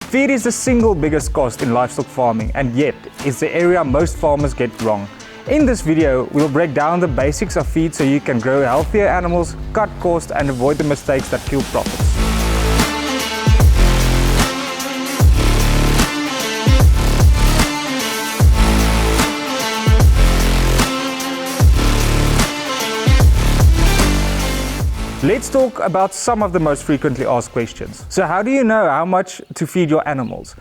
Feed is the single biggest cost in livestock farming, and yet it's the area most farmers get wrong. In this video, we'll break down the basics of feed so you can grow healthier animals, cut costs, and avoid the mistakes that kill profits. Let's talk about some of the most frequently asked questions. So how do you know how much to feed your animals?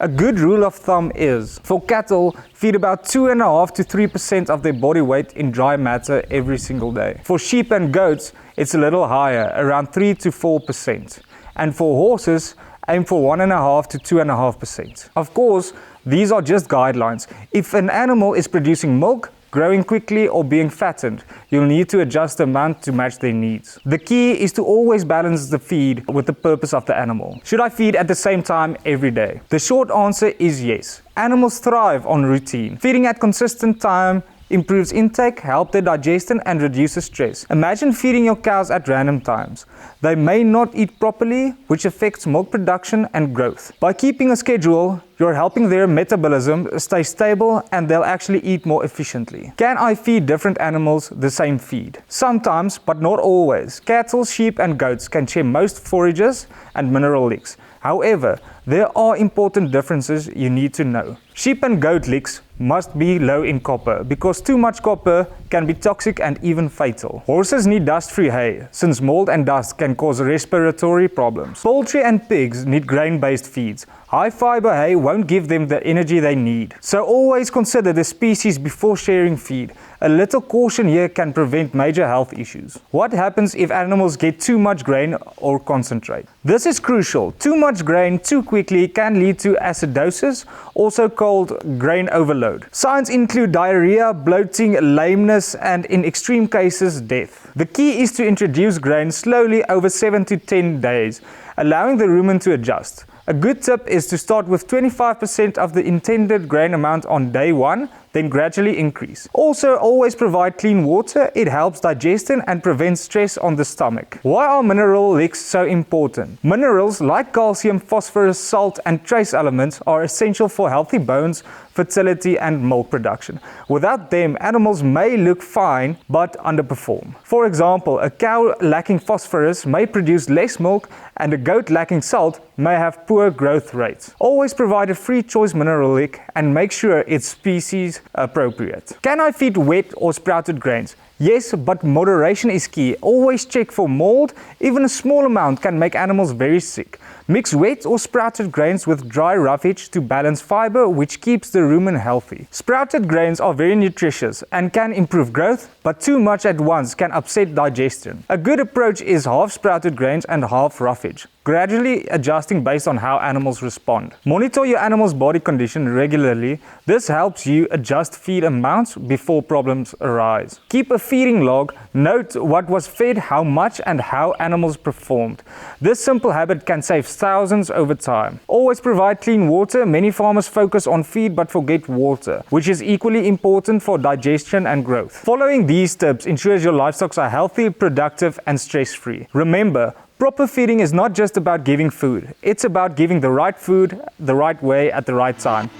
A good rule of thumb is, for cattle, feed about 2.5 to 3% of their body weight in dry matter every single day. For sheep and goats, it's a little higher, around 3 to 4%. And for horses, aim for 1.5 to 2.5%. Of course, these are just guidelines. If an animal is producing milk, growing quickly, or being fattened, you'll need to adjust the amount to match their needs. The key is to always balance the feed with the purpose of the animal. Should I feed at the same time every day? The short answer is yes. Animals thrive on routine. Feeding at consistent time improves intake, helps their digestion, and reduces stress. Imagine feeding your cows at random times. They may not eat properly, which affects milk production and growth. By keeping a schedule, you're helping their metabolism stay stable and they'll actually eat more efficiently. Can I feed different animals the same feed? Sometimes, but not always. Cattle, sheep, and goats can share most forages and mineral licks. However, there are important differences you need to know. Sheep and goat licks must be low in copper because too much copper can be toxic and even fatal. Horses need dust-free hay since mold and dust can cause respiratory problems. Poultry and pigs need grain-based feeds. High-fiber hay won't give them the energy they need. So always consider the species before sharing feed. A little caution here can prevent major health issues. What happens if animals get too much grain or concentrate? This is crucial. Too much grain too quickly can lead to acidosis, also called grain overload. Signs include diarrhea, bloating, lameness, and in extreme cases, death. The key is to introduce grain slowly over 7 to 10 days, allowing the rumen to adjust. A good tip is to start with 25% of the intended grain amount on day 1, then gradually increase. Also, always provide clean water. It helps digestion and prevents stress on the stomach. Why are mineral licks so important? Minerals like calcium, phosphorus, salt, and trace elements are essential for healthy bones, fertility, and milk production. Without them, animals may look fine but underperform. For example, a cow lacking phosphorus may produce less milk, and a goat lacking salt may have poor growth rates. Always provide a free choice mineral lick and make sure it's species appropriate. Can I feed wet or sprouted grains? Yes, but moderation is key. Always check for mold. Even a small amount can make animals very sick. Mix wet or sprouted grains with dry roughage to balance fiber, which keeps the rumen healthy. Sprouted grains are very nutritious and can improve growth, but too much at once can upset digestion. A good approach is half sprouted grains and half roughage, gradually adjusting based on how animals respond. Monitor your animal's body condition regularly. This helps you adjust feed amounts before problems arise. Keep a feeding log. Note what was fed, how much, and how animals performed. This simple habit can save thousands over time. Always provide clean water. Many farmers focus on feed but forget water, which is equally important for digestion and growth. Following these tips ensures your livestock are healthy, productive, and stress-free. Remember, proper feeding is not just about giving food. It's about giving the right food the right way at the right time.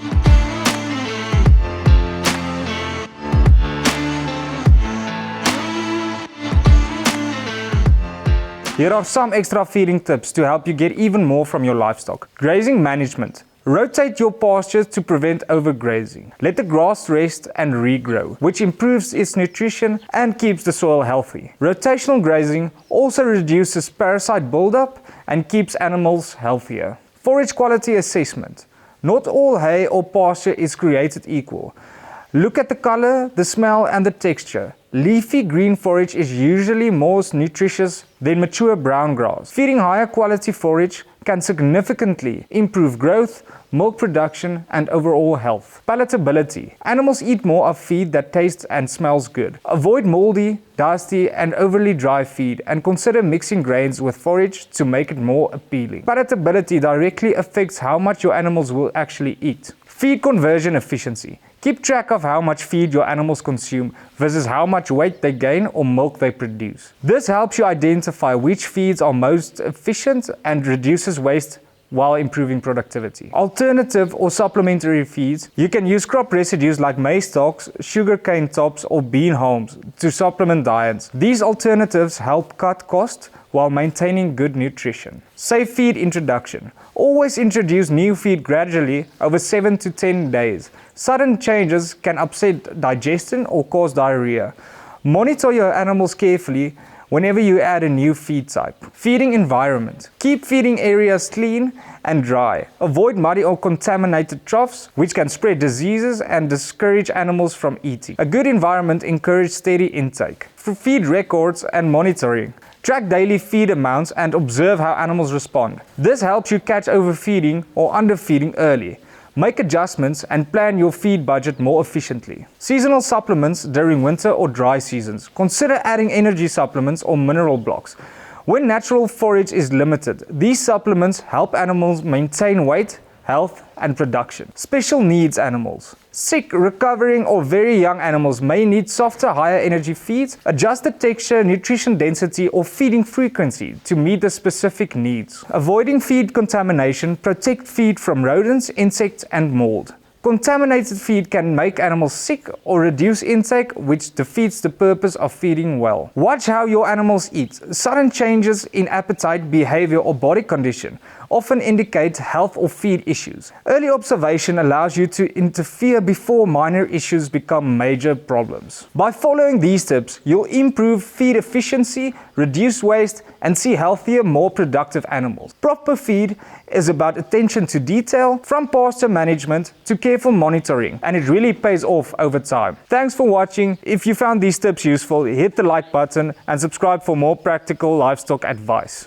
Here are some extra feeding tips to help you get even more from your livestock. Grazing management. Rotate your pastures to prevent overgrazing. Let the grass rest and regrow, which improves its nutrition and keeps the soil healthy. Rotational grazing also reduces parasite buildup and keeps animals healthier. Forage quality assessment. Not all hay or pasture is created equal. Look at the color, the smell, and the texture. Leafy green forage is usually more nutritious than mature brown grass. Feeding higher quality forage can significantly improve growth, milk production, and overall health. Palatability. Animals eat more of feed that tastes and smells good. Avoid moldy, dusty, and overly dry feed, and consider mixing grains with forage to make it more appealing. Palatability directly affects how much your animals will actually eat. Feed conversion efficiency. Keep track of how much feed your animals consume versus how much weight they gain or milk they produce. This helps you identify which feeds are most efficient and reduces waste while improving productivity. Alternative or supplementary feeds, you can use crop residues like maize stalks, sugarcane tops, or bean hulls to supplement diets. These alternatives help cut costs while maintaining good nutrition. Safe feed introduction. Always introduce new feed gradually over 7 to 10 days. Sudden changes can upset digestion or cause diarrhea. Monitor your animals carefully whenever you add a new feed type. Feeding environment. Keep feeding areas clean and dry. Avoid muddy or contaminated troughs, which can spread diseases and discourage animals from eating. A good environment encourages steady intake. For feed records and monitoring. Track daily feed amounts and observe how animals respond. This helps you catch overfeeding or underfeeding early. Make adjustments and plan your feed budget more efficiently. Seasonal supplements during winter or dry seasons. Consider adding energy supplements or mineral blocks. When natural forage is limited, these supplements help animals maintain weight, health, and production. Special needs animals. Sick, recovering, or very young animals may need softer, higher energy feeds, adjusted texture, nutrition density, or feeding frequency to meet the specific needs. Avoiding feed contamination, protect feed from rodents, insects, and mold. Contaminated feed can make animals sick or reduce intake, which defeats the purpose of feeding well. Watch how your animals eat. Sudden changes in appetite, behavior, or body condition often indicate health or feed issues. Early observation allows you to interfere before minor issues become major problems. By following these tips, you'll improve feed efficiency, reduce waste, and see healthier, more productive animals. Proper feed is about attention to detail, from pasture management to careful monitoring, and it really pays off over time. Thanks for watching. If you found these tips useful, hit the like button and subscribe for more practical livestock advice.